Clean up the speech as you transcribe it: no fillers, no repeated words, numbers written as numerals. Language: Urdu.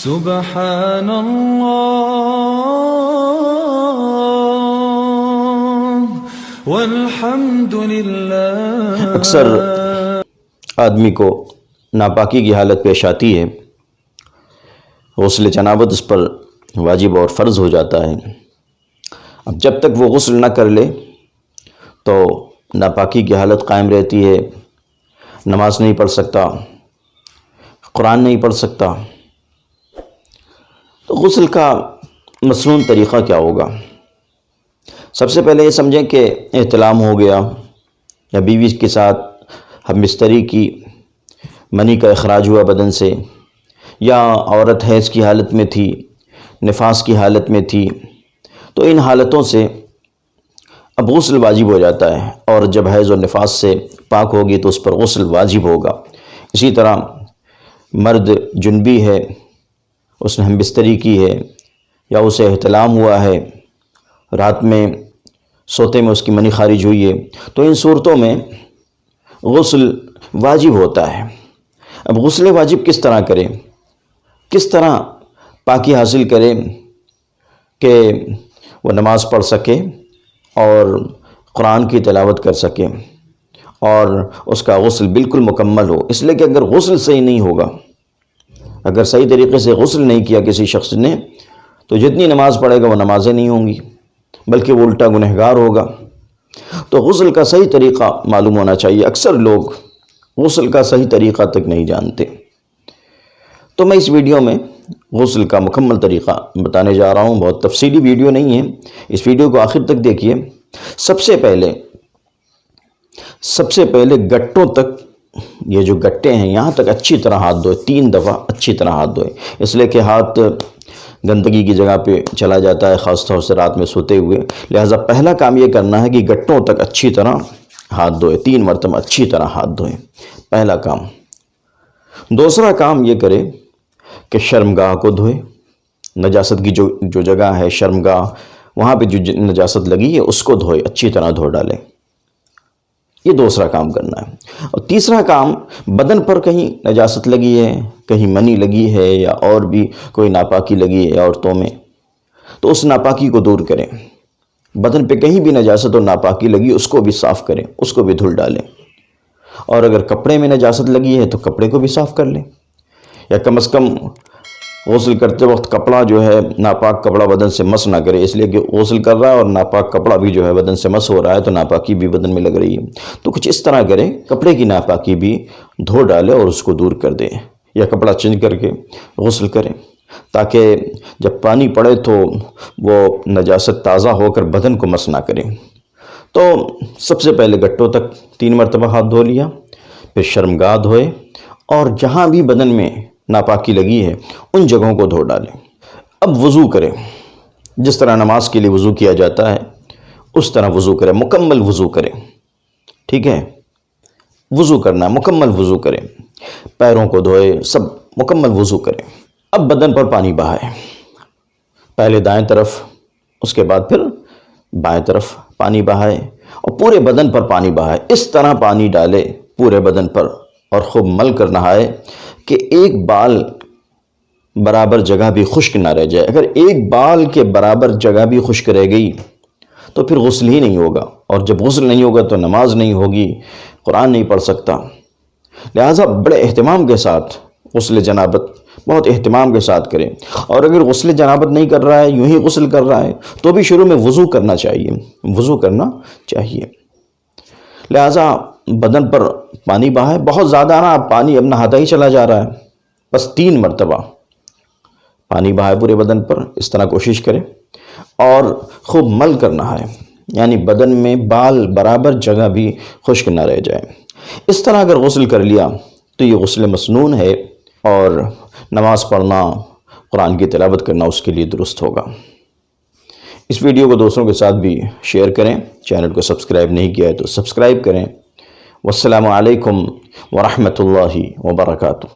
سبحان اللہ والحمد للہ۔ اکثر آدمی کو ناپاکی کی حالت پیش آتی ہے، غسل جنابت اس پر واجب اور فرض ہو جاتا ہے۔ اب جب تک وہ غسل نہ کر لے تو ناپاکی کی حالت قائم رہتی ہے، نماز نہیں پڑھ سکتا، قرآن نہیں پڑھ سکتا۔ تو غسل کا مسنون طریقہ کیا ہوگا؟ سب سے پہلے یہ سمجھیں کہ احتلام ہو گیا یا بیوی کے ساتھ ہم بستری کی، منی کا اخراج ہوا بدن سے، یا عورت حیض کی حالت میں تھی، نفاس کی حالت میں تھی، تو ان حالتوں سے اب غسل واجب ہو جاتا ہے، اور جب حیض و نفاس سے پاک ہوگی تو اس پر غسل واجب ہوگا۔ اسی طرح مرد جنبی ہے، اس نے ہم بستری کی ہے، یا اسے احتلام ہوا ہے، رات میں سوتے میں اس کی منی خارج ہوئی ہے، تو ان صورتوں میں غسل واجب ہوتا ہے۔ اب غسل واجب کس طرح کرے، کس طرح پاکی حاصل کرے کہ وہ نماز پڑھ سکے اور قرآن کی تلاوت کر سکے اور اس کا غسل بالکل مکمل ہو؟ اس لیے کہ اگر غسل صحیح نہیں ہوگا، اگر صحیح طریقے سے غسل نہیں کیا کسی شخص نے، تو جتنی نماز پڑھے گا وہ نمازیں نہیں ہوں گی، بلکہ وہ الٹا گنہگار ہوگا۔ تو غسل کا صحیح طریقہ معلوم ہونا چاہیے۔ اکثر لوگ غسل کا صحیح طریقہ تک نہیں جانتے، تو میں اس ویڈیو میں غسل کا مکمل طریقہ بتانے جا رہا ہوں۔ بہت تفصیلی ویڈیو نہیں ہے، اس ویڈیو کو آخر تک دیکھیے۔ سب سے پہلے گٹوں تک، یہ جو گٹے ہیں یہاں تک اچھی طرح ہاتھ دھوئے، 3 دفعہ اچھی طرح ہاتھ دھوئے، اس لیے کہ ہاتھ گندگی کی جگہ پہ چلا جاتا ہے، خاص طور سے رات میں سوتے ہوئے۔ لہٰذا پہلا کام یہ کرنا ہے کہ گٹوں تک اچھی طرح ہاتھ دھوئے، 3 مرتبہ اچھی طرح ہاتھ دھوئے، پہلا کام۔ دوسرا کام یہ کرے کہ شرمگاہ کو دھوئے، نجاست کی جو جگہ ہے شرمگاہ، وہاں پہ جو نجاست لگی ہے اس کو دھوئے، اچھی طرح دھو ڈالے۔ یہ دوسرا کام کرنا ہے۔ اور تیسرا کام، بدن پر کہیں نجاست لگی ہے، کہیں منی لگی ہے، یا اور بھی کوئی ناپاکی لگی ہے عورتوں میں، تو اس ناپاکی کو دور کریں۔ بدن پہ کہیں بھی نجاست اور ناپاکی لگی اس کو بھی صاف کریں، اس کو بھی دھل ڈالیں۔ اور اگر کپڑے میں نجاست لگی ہے تو کپڑے کو بھی صاف کر لیں، یا کم از کم غسل کرتے وقت کپڑا جو ہے، ناپاک کپڑا بدن سے مس نہ کرے، اس لیے کہ غسل کر رہا ہے اور ناپاک کپڑا بھی جو ہے بدن سے مس ہو رہا ہے تو ناپاکی بھی بدن میں لگ رہی ہے۔ تو کچھ اس طرح کرے، کپڑے کی ناپاکی بھی دھو ڈالے اور اس کو دور کر دے، یا کپڑا چینج کر کے غسل کرے، تاکہ جب پانی پڑے تو وہ نجاست تازہ ہو کر بدن کو مس نہ کرے۔ تو سب سے پہلے گٹوں تک 3 مرتبہ ہاتھ دھو لیا، پھر شرمگاہ دھوئے، اور جہاں بھی بدن میں ناپاکی لگی ہے ان جگہوں کو دھو ڈالیں۔ اب وضو کریں، جس طرح نماز کے لیے وضو کیا جاتا ہے اس طرح وضو کریں، مکمل وضو کریں، ٹھیک ہے؟ وضو کرنا ہے، مکمل وضو کریں، پیروں کو دھوئے، سب مکمل وضو کریں۔ اب بدن پر پانی بہائیں، پہلے دائیں طرف، اس کے بعد پھر بائیں طرف پانی بہائے، اور پورے بدن پر پانی بہائے۔ اس طرح پانی ڈالے پورے بدن پر اور خوب مل کر نہائے کہ ایک بال برابر جگہ بھی خشک نہ رہ جائے۔ اگر ایک بال کے برابر جگہ بھی خشک رہ گئی تو پھر غسل ہی نہیں ہوگا، اور جب غسل نہیں ہوگا تو نماز نہیں ہوگی، قرآن نہیں پڑھ سکتا۔ لہٰذا بڑے اہتمام کے ساتھ غسل جنابت بہت اہتمام کے ساتھ کریں۔ اور اگر غسل جنابت نہیں کر رہا ہے، یوں ہی غسل کر رہا ہے، تو بھی شروع میں وضو کرنا چاہیے، وضو کرنا چاہیے۔ لہٰذا بدن پر پانی بہائے، بہت زیادہ نہ، پانی اب نہاتا ہی چلا جا رہا ہے، بس 3 مرتبہ پانی بہائے پورے بدن پر، اس طرح کوشش کریں، اور خوب مل کر نہائے، یعنی بدن میں بال برابر جگہ بھی خشک نہ رہ جائے۔ اس طرح اگر غسل کر لیا تو یہ غسل مسنون ہے، اور نماز پڑھنا، قرآن کی تلاوت کرنا اس کے لیے درست ہوگا۔ اس ویڈیو کو دوستوں کے ساتھ بھی شیئر کریں، چینل کو سبسکرائب نہیں کیا ہے تو سبسکرائب کریں۔ والسلام علیکم ورحمۃ اللہ وبرکاتہ۔